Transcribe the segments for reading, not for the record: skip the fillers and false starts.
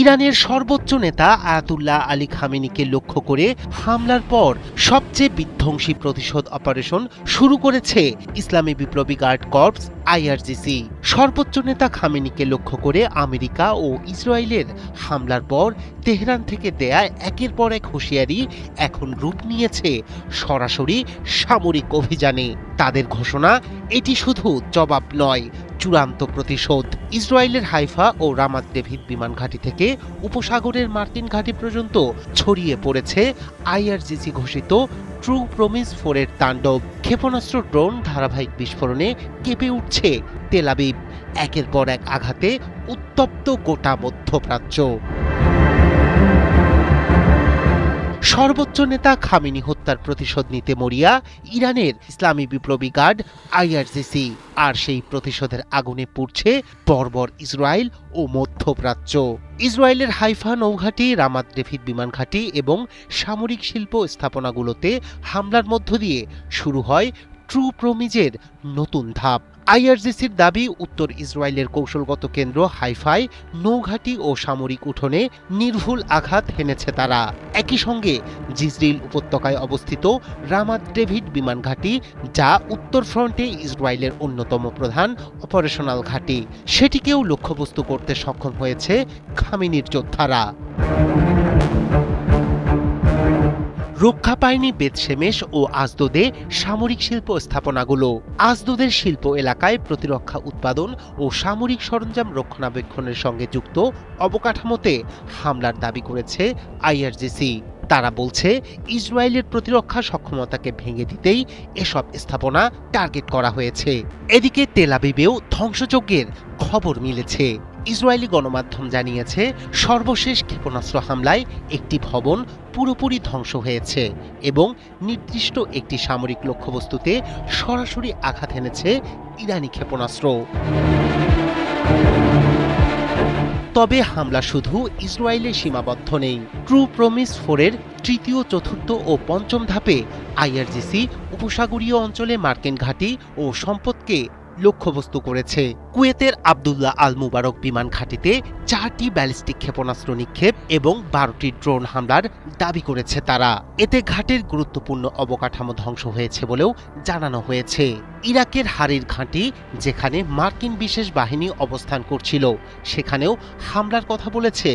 ইরানের সর্বোচ্চ নেতা আয়াতুল্লাহ আলী খামেনিকে লক্ষ্য করে হামলার পর সবচেয়ে বিধ্বংসী প্রতিশোধ অপারেশন শুরু করেছে ইসলামী বিপ্লবী গার্ড কর্পস আইআরজিসি। সর্বোচ্চ নেতা খামেনিকে লক্ষ্য করে আমেরিকা ও ইসরায়েলের হামলার পর তেহরান থেকে দেয়া একের পর এক হুঁশিয়ারি এখন রূপ নিয়েছে সরাসরি সামরিক অভিযানে। তাদের ঘোষণা, এটি শুধু জবাব নয়, চূড়ান্ত প্রতিশোধ। ইসরায়েলের হাইফা ও রামাত ডেভিড বিমান ঘাঁটি থেকে উপসাগরের মার্কিন ঘাঁটি পর্যন্ত ছড়িয়ে পড়েছে আইআরজিসি ঘোষিত ট্রু প্রমিস 4 এর তাণ্ডব। ক্ষেপণাস্ত্র, ড্রোন, ধারাবাহিক বিস্ফোরণে কেঁপে উঠছে তেল আবিব। একের পর এক আঘাতে উত্তপ্ত গোটা মধ্যপ্রাচ্য। সর্বোচ্চ নেতা খামেনি হত্যার প্রতিশোধ নিতে মরিয়া ইরানের ইসলামী বিপ্লবী গার্ড আইআরজিসি, আর সেই প্রতিশোধের আগুনে পুড়ছে বর্বর ইসরায়েল ও মধ্যপ্রাচ্য। ইসরায়েলের হাইফা নৌঘাঁটি, রামাত ডেভিড বিমান ঘাঁটি এবং সামরিক শিল্প স্থাপনাগুলোতে হামলার মধ্য দিয়ে শুরু হয় ট্রু প্রমিজের নতুন ধাপ। আইআরজিসির দাবি, উত্তর ইসরায়েলের কৌশলগত কেন্দ্র হাইফায় নৌঘাঁটি ও সামরিক উঠোনে নির্ভুল আঘাত হেনেছে তারা। একই সঙ্গে জিজরিল উপত্যকায় অবস্থিত রামাত ডেভিড বিমান ঘাঁটি, যা উত্তর ফ্রন্টে ইসরায়েলের অন্যতম প্রধান অপারেশনাল ঘাঁটি, সেটিকেও লক্ষ্যবস্তু করতে সক্ষম হয়েছে খামেনির যোদ্ধারা। রক্ষা পায়নি বেতশেমেশ ও আজদোদে সামরিক শিল্প স্থাপনাগুলো। আজদোদের শিল্প এলাকায় প্রতিরক্ষা উৎপাদন ও সামরিক সরঞ্জাম রক্ষণাবেক্ষণের সঙ্গে যুক্ত অবকাঠামোতে হামলার দাবি করেছে আইআরজিসি। তারা বলছে, ইসরায়েলের প্রতিরক্ষা সক্ষমতাকে ভেঙে দিতেই এসব স্থাপনা টার্গেট করা হয়েছে। এদিকে তেল আবিবেও ধ্বংসযজ্ঞের খবর মিলেছে। ইসরায়েলি গণমাধ্যম জানিয়েছে, সর্বশেষ ক্ষেপণাস্ত্র হামলায় একটি ভবন পুরোপুরি ধ্বংস হয়েছে এবং নির্দিষ্ট একটি সামরিক লক্ষ্যবস্তুতে সরাসরি আঘাত এনেছে ইরানি ক্ষেপণাস্ত্র। তবে হামলা শুধু ইসরায়েলে সীমাবদ্ধ নেই। ট্রু প্রমিস 4 এর তৃতীয়, চতুর্থ ও পঞ্চম ধাপে আইআরজিসি উপসাগরীয় অঞ্চলে মার্কিন ঘাঁটি ও সম্পদকে লক্ষ্যবস্তু করেছে। কুয়েতের আবদুল্লাহ আল মুবারক বিমান ঘাঁটিতে 4টি ব্যালিস্টিক ক্ষেপণাস্ত্র নিক্ষেপ এবং 12টি ড্রোন হামলার দাবি করেছে তারা। এতে ঘাটের গুরুত্বপূর্ণ অবকাঠামো ধ্বংস হয়েছে বলেও জানানো হয়েছে। ইরাকের হারির ঘাঁটি, যেখানে মার্কিন বিশেষ বাহিনী অবস্থান করছিল, সেখানেও হামলার কথা বলেছে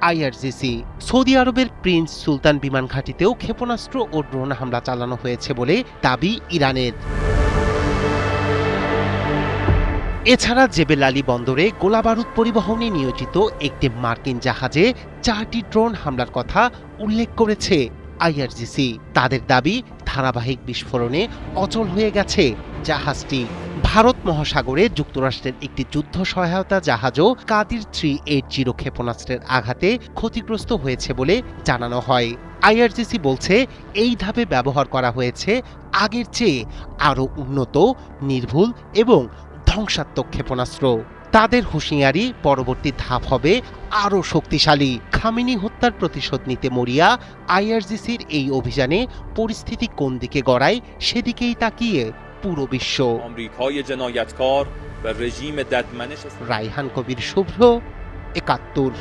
আইআরজিসি। সৌদি আরবের প্রিন্স সুলতান বিমান ঘাঁটিতেও ক্ষেপণাস্ত্র ও ড্রোন হামলা চালানো হয়েছে বলে দাবি ইরানের। এছাড়া জেবেল আলী বন্দরে গোলাবারুদ পরিবহনে নিয়োজিত একটি মার্কিন জাহাজে 4টি ড্রোন হামলার কথা উল্লেখ করেছে আইআরজিসি। তাদের দাবি, ধারাবাহিক বিস্ফোরণে অচল হয়ে গেছে জাহাজটি। ভারত মহাসাগরে যুক্তরাষ্ট্রের একটি যুদ্ধ সহায়তা জাহাজও কাদির 380 ক্ষেপণাস্ত্রের আঘাতে ক্ষতিগ্রস্ত হয়েছে বলে জানানো হয়। আইআরজিসি বলছে, এই ধাপে ব্যবহার করা হয়েছে আগের চেয়ে আরও উন্নত, নির্ভুল এবং ধ্বংসাত্মক ক্ষেপণাস্ত্র। তাদের হুঁশিয়ারি, পরবর্তী ধাপ হবে আরও শক্তিশালী। খামেনি হত্যার প্রতিশোধ নিতে মরিয়া আইআরজিসির এই অভিযানে পরিস্থিতি কোন দিকে গড়ায়, সেদিকেই তাকিয়ে পুরো বিশ্ব। রায়হান কবির, শুভ্র, ৭১।